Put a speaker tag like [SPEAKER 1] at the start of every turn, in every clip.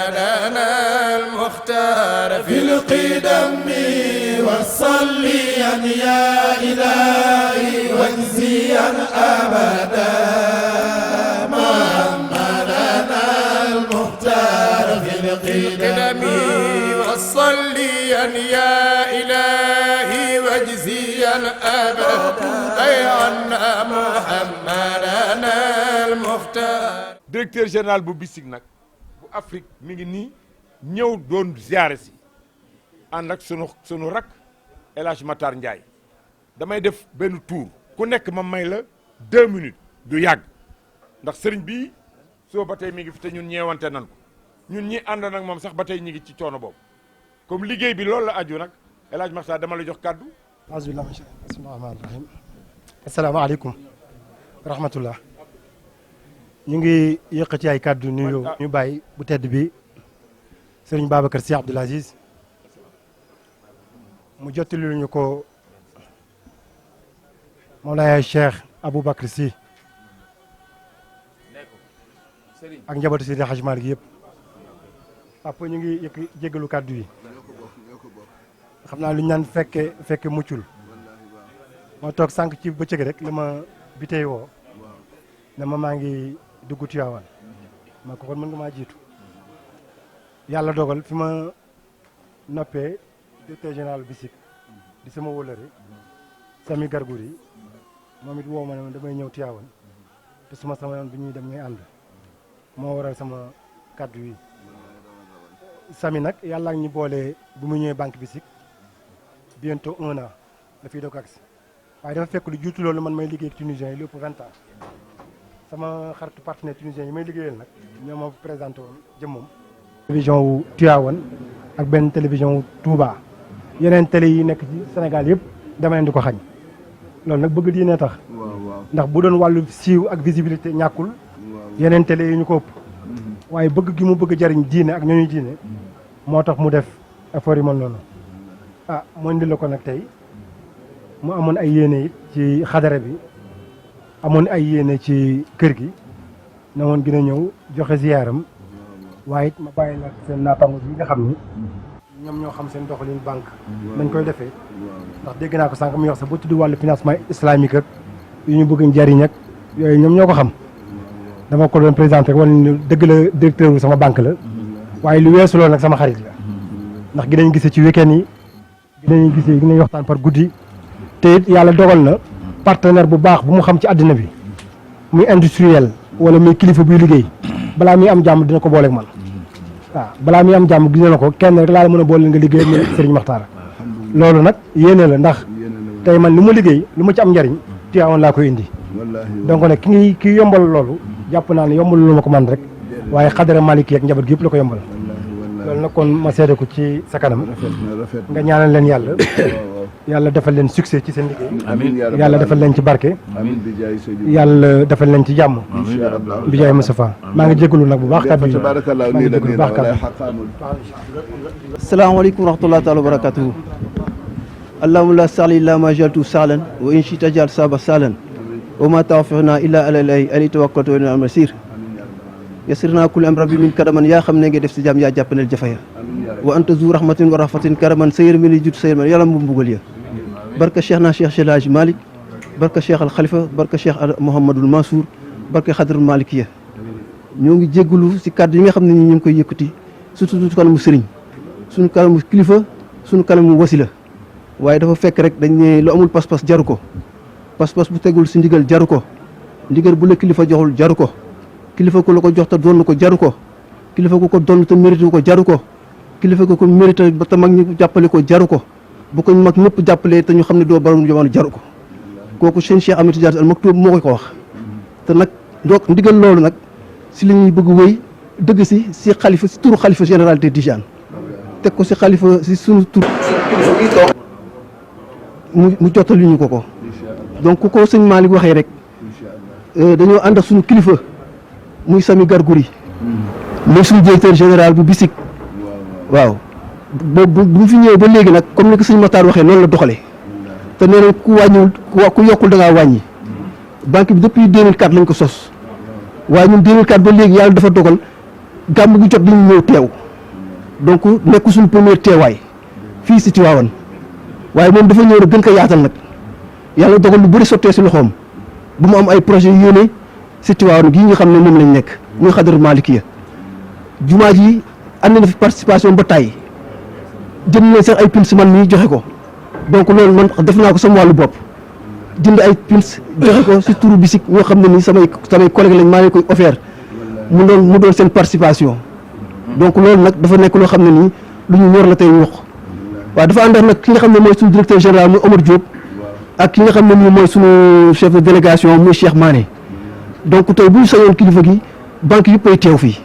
[SPEAKER 1] محمدنا المختار في القدم وصليا يا إلهي واجزيا أبدا محمدنا المختار في القدم وصليا يا إلهي واجزيا أبدا أي عنا محمدنا المختار.
[SPEAKER 2] directeur général bu BICIC nag bu Afrique mi ngi nii ñëw doon ziare si ànd ak sunu rak El Hadj Matar Ndiaye damay def benn tour ku nekk ma may la 2 minutes du yàgg ndax sëriñ bi soo ba tey mi ngi fi te ñun ñeewante nan ko ñun ñi ànd nag moom sax ba tey ñi ngi ci coono boobu comme liggéey bi loolu la aju nag El Hadj Matar dama la jox kàddu.
[SPEAKER 3] bismillaahi rahmaani rahiim. asalaamaaleykum wa rahmatullah. ñu ngi yëkkati ay kàddu nuyu ñu bàyyi bu tedd bi sëriñ Babacar Sy Abdoul Aziz mu jottali lu ñu ko Mawlaaya Cheikh Aboubacar Sy ak njabootu Seydi Hadji Malick yëpp papa ñu ngi yëkk jéggalu kàddu yi xam naa lu ñu naan fekke muccul moo toog sànq ci bëccëg rek li ma bitey woo ne ma maa ngi dugg Tiwaawan ma ko kon mën nga maa jiitu yàlla dogal fi ma noppee directeur général BICIC di sama wóllëre Sami Gargouri moom it woo ma ne damay ñëw Tiwaawan te suma sama yoon bi ñuy dem ñuy ànd moo waral sama kàddu yi Sami nag yàlla ak ñu boole bu mu ñëwee banque BICIC bientôt 1 an la fiy doog agsi waaye dafa fekk lu juutu loolu man may liggéey ak Tunisiens yi lu ëpp 20 ans sama xaritu partenaire tunisien yi may liggéeyal nag ñoo ma présenté woon jëmmam télévision wu Tivaouane ak benn télévision wu Touba yeneen télé yi nekk ci Sénégal yëpp dama leen di ko xañ loolu nag bëgg diine tax ndax bu doon wàllu siiw ak visibilité ñàkkul yeneen télé yi ñu ko ëpp waaye bëgg gi mu bëgg jariñ diine ak ñooñu diine moo tax mu def effort yi mel noonu moo indi la ko nag tey mu amoon ay yéene it ci xadara bi amoon ay yéene ci kër gi na woon gën a ñëw joxe ziyaaram waaye it ma bàyyi nag seen naataango yi nga xam ni ñoom ñoo xam seen doxalin banque nañ koy defee ndax dégg naa ko sànq muy wax sax bu tudd wàllu financement islamique ak yu ñu bëgg njariñ ak yooyu ñoom ñoo ko xam dama ko doon présenté rek wala ni dëgg la directeur wu sama banque la waaye lu weesu loolu nag sama xarit la ndax gi nañ gisee ci week-end yi gi nañ waxtaan par guddi te it yàlla dogal na partenaire bu baax bu mu xam ci àddina bi muy industriel wala muy kilifa buy liggéey balaa muy am jàmm dina ko booleeg man waaw balaa muy am jàmm gis na ko kenn rek laa la mën a boole nga liggéey muy Serigne Makhtar loolu nag yéene la ndax tey man lu ma liggéey lu ma ci am njariñ Tiwaawan laa koy indi donc nag ki yombal loolu jàpp naa ne yombal lu ma ko man rek waaye xadara Maliki ak njaboot gi yëpp la ko yombal loolu nag kon ma seede ko ci sa kanam nga ñaanal leen yàlla defal leen succès ci seen liggéey yàlla defal leen ci barke yàlla defal leen ci jàmm bi jaay Moustapha maa ngi jégalu nag bu baax kàddu yi maa ngi jégalu bu baax kàddu
[SPEAKER 4] asalaamaaleykum wa rahmatullahi taala wa barakatuhu allahumma la sahla illa ma jaltu sahlan wa in shi'ta ja'al saba sahlan wa ma tawfiqna illa ala llahi alayhi tawakkaltu wa ni'mal masir yasirna kulli am rabbi min karaman yaa xam ne ngay def si jàmm yaa jàppanel jafaya wa anta zu rahmatin wa rahmatin karaman sayër mi ni jut sayër man yàlla mu mbugal ya barka cheikh na cheikh El Hadji Malick barka cheikh al Khalifa barka cheikh Mouhamadul Mansour barka xadratul Malikiya ñoo ngi jégalu si kàddu yi nga xam ne ñu ngi koy yëkkati surtout suñu kanamu sëriñ suñu kanamu kilifa suñu kanamu wasila waaye dafa fekk rek dañ ne lu amul pas-pas jaru ko pas-pas bu tegul si ndigal jaru ko ndigal bu la kilifa joxul jaru ko kilifa ko la ko jox te doon ko jaru ko kilifa ko doon te mérité ko jaru ko kilifa ko mérité ba te mag ñi jàppale ko jaru ko bu ko mag ñëpp jàppalee te ñu xam ne doo borom jamono jaru ko kooku seen Cheikh Ahmed Tidiane Al Maktoum moo ko wax te nag donc ndigal loolu nag si la ñuy bëgg wéy dëgg si xalifa si turu xalifa général de Tijaan teg ko si xalifa si sunu tur mu jottali ñu ko donc ku ko sëñ Malick waxee rek dañoo ànd ak suñu kilifa muy Sami Gargouri mooy suñu directeur général bu BICIC waaw bu mu fi ñëwee ba léegi nag comme ni ko sëñ Makhtar waxee noonu la doxalee te nee na ku wàññiwul ku yokkul da ngaa wàññi banque bi depuis 2004 lañ ko sos waaye ñun 2004 ba léegi yàlla dafa dogal gàmm gi jot dañu ñëw teew donc nekk suñu première teewaay fii si Tivaouane waaye moom dafa ñëw rek gën ko yaatal nag yàlla dogal lu bëri sottee si loxoom bu mu am ay projet yéene si Tivaouane gii nga xam ne moom lañ nekk muy xadar Malikiya jumaa ji ànd na fi participation ba tàyyi jënd nañ sax ay pins man mii joxe ko donc loolu man def naa ko sama wàllu bopp jënd ay pins joxe ko si turu bisik ñoo xam ne nii samay collègue lañ maa ngi koy offert mu doon seen participation donc loolu nag dafa nekk loo xam ne nii lu ñu ñor la tey wax waaw dafa ànd ak nag ki nga xam ne mooy suñu directeur général muy Omar Diop ak ki nga xam ne nii mooy suñu chef de délégation muy Cheikh Mané donc tey bu ñu sañoon kilifa gi banque yëpp ay teew fii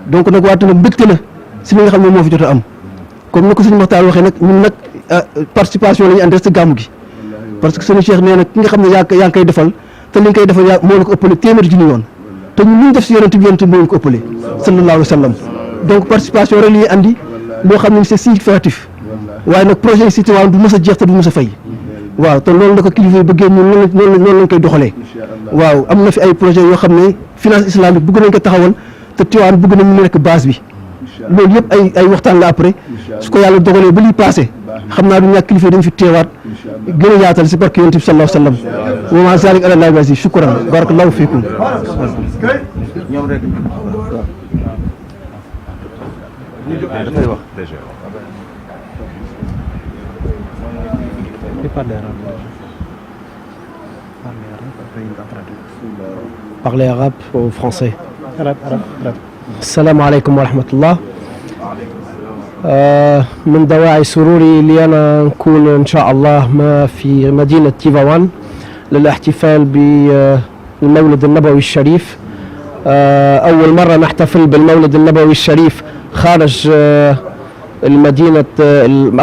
[SPEAKER 4] donc nag waate nag mbégte la si li nga xam ne moo fi jot a am comme ni ko sëñ Maxtaar waxee nag ñun nag participation la ñu ànd si gàmmu gi parce que sëñ Cheikh nee na ki nga xam ne yaa ngi koy defal te li nga koy defal yaa moo la ko ëppale téeméeri junni yoon te ñun li ñu def si yonent bi moo ko ëppale sallallahu alayhi wa sallam donc participation rek li ñuy andi loo xam ne c'est significatif waaye nag projet yi si Tivaouane du mës a jeex te du mës a fay waaw te loolu la ko kilifa yi bëggee ñun noonu lañ koy doxalee waaw am na fi ay projet yoo xam ne finance islamique bëgg nañ ko taxawal te Tivaouane bëgg nañ mu nekk base bi loolu yëpp ay waxtaan la après su ko yàlla dogalee ba lii passé xam naa du ñàkk kilifa yi dañ fi teewaat gën a yaatal si barke yonent bi sallallahu alayhi wa sallam wa ma zalik ala llahi bi aziz shukran barakallahu fiikum
[SPEAKER 5] Parler arabe ou français? Arabe. السلام عليكم ورحمة الله. من دواعي سروري لي أنا نكون إن شاء الله ما في مدينة تيفاوان للاحتفال بالمولد النبوي الشريف. أول مرة نحتفل بالمولد النبوي الشريف خارج المدينة،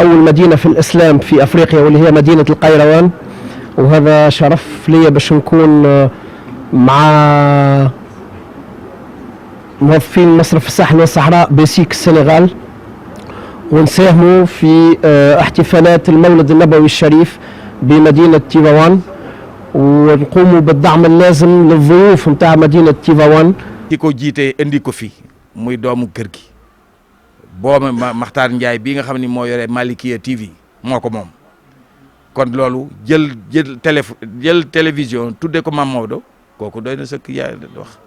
[SPEAKER 5] أول مدينة في الإسلام في أفريقيا واللي هي مدينة القيروان، وهذا شرف لي باش نكون مع موظفين مصرف الساحل والصحراء بيسيك السنغال ونساهموا في احتفالات المولد النبوي الشريف بمدينة تيفاوان ونقوموا بالدعم اللازم للضيوف نتاع مدينة تيفاوان.
[SPEAKER 2] ki ko jiite indi ko fi muy doomu kër gi boobu Maxtaar Njaay bi nga xam ne moo yore Malikiya TV moo ko moom kon loolu jël télévision tudde ko Mame Maodo kooku doy na sëkk yaay wax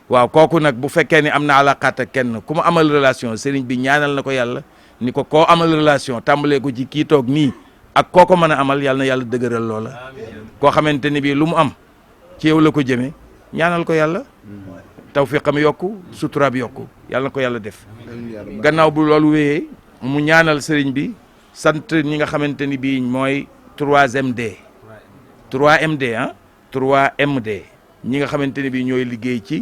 [SPEAKER 2] waaw kooku nag bu fekkee ni am na alaqaat ak kenn ku ma amal relation sëriñ bi ñaanal na ko yàlla ni ko koo amal relation tàmbalee ko ci kii toog nii ak koo ko mën a amal yàlla na yàlla dëgëral loola koo xamante ni bii lu mu am ci yow la ko jëmee ñaanal ko yàlla tawfiqam yokku suturaam yokku yàlla na ko yàlla def gannaaw bu loolu wéyee mu ñaanal sëriñ bi sant ñi nga xamante ni bii mooy 3MD 3MD ah 3MD ñi nga xamante ne bii ñooy liggéey ci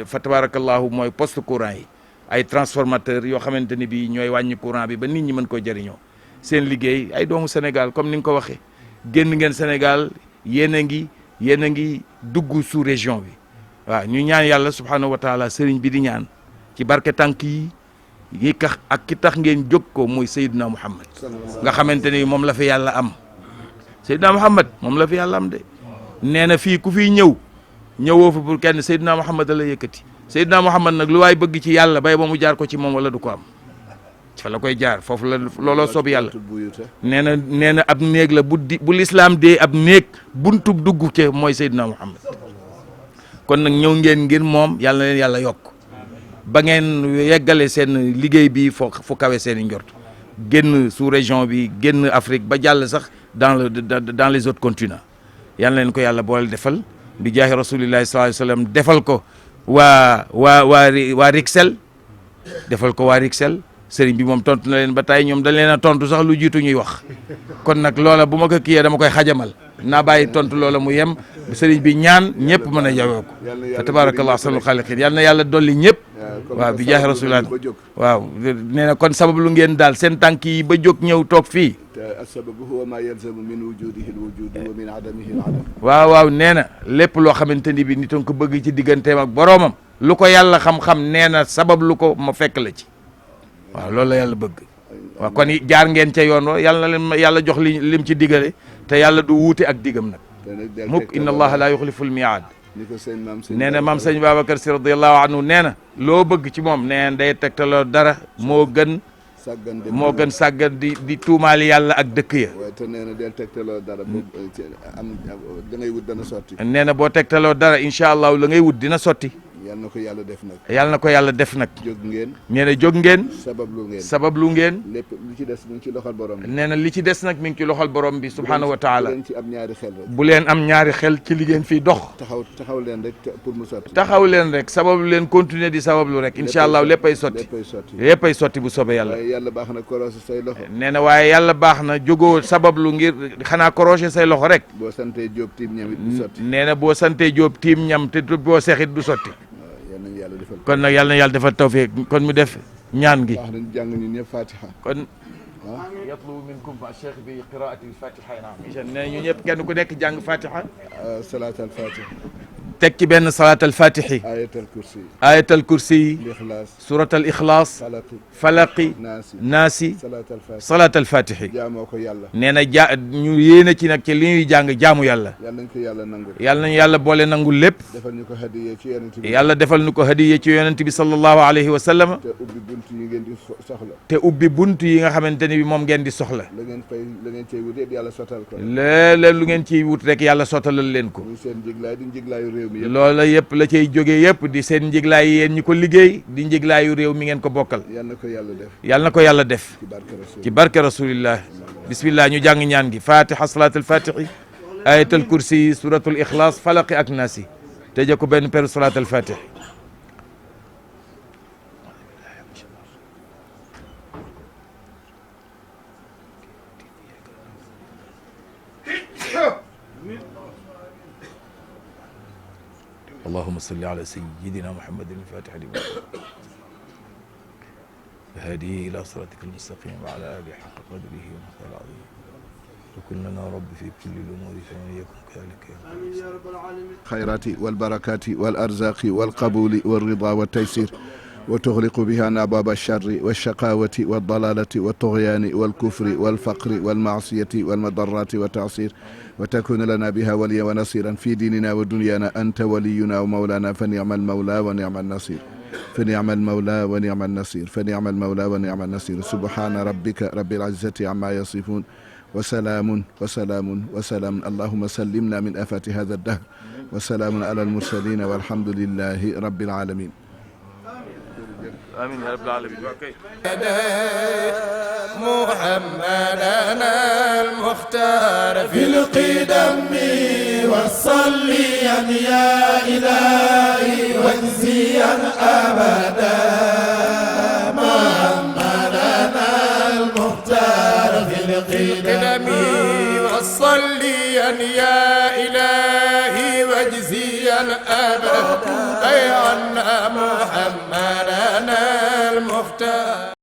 [SPEAKER 2] fa tabarakallahu mooy poste courant yi ay transformateur yoo xamante ni bii ñooy wàññi courant bi ba nit ñi mën ko jëriñoo seen liggéey ay doomu Sénégal comme ni nga ko waxee génn ngeen Sénégal yéen a ngi dugg sous région bi waaw ñu ñaan yàlla subhanahu wa taala sëriñ bi di ñaan ci barke tànk yi kax ak ki tax ngeen jóg ko muy Seydina Muhammad nga xamante ni moom la fi yàlla am Seydina Muhammad moom la fi yàlla am de nee na fii ku fiy ñëwoo fi pour kenn Seydina Muhammad la yëkkati Seydina Muhammad nag lu waay bëgg ci yàlla bay ba mu jaar ko ci moom wala du ko am fa la koy jaar foofu la looloo soob yàlla nee na ab néeg la bu lislaam dee ab néeg buntub dugg ci mooy Seydina Muhammad kon nag ñëw ngeen ngir moom yàlla na leen yàlla yokk ba ngeen yeggale seen liggéey bi fu kawe seen i njort génn sous région bi génn Afrique ba jàll sax dans les autres continents yàlla na leen ko yàlla boole defal bi jaahi rasulillahi sallallahu alayhi wasallam defal ko waa Rixel defal ko waa Rixel sëriñ bi moom tontu na leen ba tey ñoom dañ leen a tontu sax lu jiitu ñuy wax kon nag loola bu ma ko kiyee dama koy xajamal naa bàyyi tontu loola mu yem sëriñ bi ñaan ñëpp mën a jawee ko fa tabarakallah ahsanul xaaliqiin yal na yàlla dolli ñëpp waaw bi jaahi rasulillahi waaw nee na kon sabab lu ngeen daal seen tànk yi ba jóg ñëw toog fii
[SPEAKER 1] as-sababu huwa ma yalzamu min wujudihi al-wujud wa min adamihi al-adam
[SPEAKER 2] waaw nee na lépp loo xamante ni bi nit ko bëgg ci digganteem ak boroomam lu ko yàlla xam-xam nee na sabab lu ko ma fekk la ci waaw loolu la yàlla bëgg waaw kon jaar ngeen ca yoon wa yàlla na leen yàlla jox lim ci digale te yàlla du wuute ak digam nag mukk inna allaha la yuxlifu al-mi'ad
[SPEAKER 1] ni ko sëñ maam sëñ
[SPEAKER 2] nee na maam sëñ Babacar si radiyallahu anhu nee na loo bëgg ci moom nee na day tegtaloo dara moo gën sàggan di tuumaali yàlla ak dëkk ya.
[SPEAKER 1] waaye te nee na del tegtaloo dara boobu am da ngay wut dana sotti.
[SPEAKER 2] nee na boo tegtaloo dara incha allah la ngay wut dina sotti.
[SPEAKER 1] yal na ko yàlla def nag.
[SPEAKER 2] yal na ko yàlla def nag.
[SPEAKER 1] jóg ngeen.
[SPEAKER 2] nee na jóg ngeen.
[SPEAKER 1] sabablu ngeen. lépp li ci des mi ngi ci loxol borom bi.
[SPEAKER 2] nee na li ci des nag mi ngi ci loxol borom bi subhaanahu wa taala.
[SPEAKER 1] bu leen ci am ñaari xel rek.
[SPEAKER 2] bu leen am ñaari xel ci li ngeen fiy dox.
[SPEAKER 1] taxaw leen rek pour mu sotti.
[SPEAKER 2] taxaw leen rek sabablu leen continuer di sabablu rek incha allah léppay sotti. léppay sotti bu soobee yàlla.
[SPEAKER 1] waaye yàlla baax na korosé say loxo.
[SPEAKER 2] nee na waaye yàlla baax na jógoo sabablu ngir xanaa korosé say loxo rek.
[SPEAKER 1] boo santee Jóob tiim ñam it du sotti.
[SPEAKER 2] nee na boo santee Jóob tiim ñam te boo sexit du sotti. kon nag yàlla na yàlla defal tawfiq kon mu def ñaan gi.
[SPEAKER 1] wax nañ jàng ñun ñëpp Fatiha.
[SPEAKER 2] kon yatlubu minkum cheikh bi qiraati al-Fatiha naam nee ñu ñëpp kenn ku nekk jàng Fatiha.
[SPEAKER 1] salaat al Fatiha.
[SPEAKER 2] teg ci benn salaat al Fatihi.
[SPEAKER 1] ayatal kursi.
[SPEAKER 2] ayatal kursi. surat al Ixlaas. falaqi. naasi. salaat al Fatihi.
[SPEAKER 1] jaamoo ko yàlla.
[SPEAKER 2] nee na ñu yéene ci nag ci li ñuy jàng jaamu yàlla.
[SPEAKER 1] yàlla nañ ko yàlla nangul.
[SPEAKER 2] yàlla nañu yàlla boole nangul lépp.
[SPEAKER 1] defal ñu ko hadiya ci yonent bi.
[SPEAKER 2] yàlla defal ñu ko hadiya ci yonent bi sallallahu alayhi wa sallam.
[SPEAKER 1] te ubbi bunt yi ngeen di soxla.
[SPEAKER 2] te ubbi bunt yi nga xamante ne bi moom ngeen di soxla.
[SPEAKER 1] la ngeen cey wut yàlla sottal ko.
[SPEAKER 2] léeg-léeg lu ngeen ciy wut rek yàlla sottalal leen ko.
[SPEAKER 1] muy seen njiglaay di njiglaayu réew mi.
[SPEAKER 2] loola yëpp la cay jógee yëpp di seen njiglaay yéen ñi ko liggéey di njiglaayu réew mi ngeen ko bokkal.
[SPEAKER 1] yal na ko yàlla def.
[SPEAKER 2] yàlla na ko yàlla def. ci barke rasulillah. bismillah ñu jàng ñaan gi fatiha salatul fatihi ayatul kursi suratul ikhlas falaqi ak naasi tëje ko benn peru salatul fatihi. اللهم صل على سيدنا محمد الفاتح لما هاديه إلى صراطك المستقيم وعلى آله حق قدره ومقداره العظيم وكن لنا رب في كل الأمور فمن يكن كذلك يا رب العالمين.
[SPEAKER 1] الخيرات والبركات والأرزاق والقبول والرضا والتيسير وتغلق بها أبواب الشر والشقاوة والضلالة والطغيان والكفر والفقر والمعصية والمضرات والتعصير وتكون لنا بها وليا ونصيرا في ديننا ودنيانا أنت ولينا ومولانا فنعم المولى ونعم النصير فنعم المولى ونعم النصير فنعم المولى ونعم النصير سبحان ربك رب العزة عما يصفون وسلام اللهم سلمنا من آفات هذا الدهر وسلام على المرسلين والحمد لله رب العالمين.
[SPEAKER 2] آمين يا رب العالمين.
[SPEAKER 6] محمدنا المختار في القدم والصليا يا إلهي واجزيا أبدا محمدنا المختار في القدم والصليا يا إلهي واجزيا أبدا أي عنا محمدنا المختار.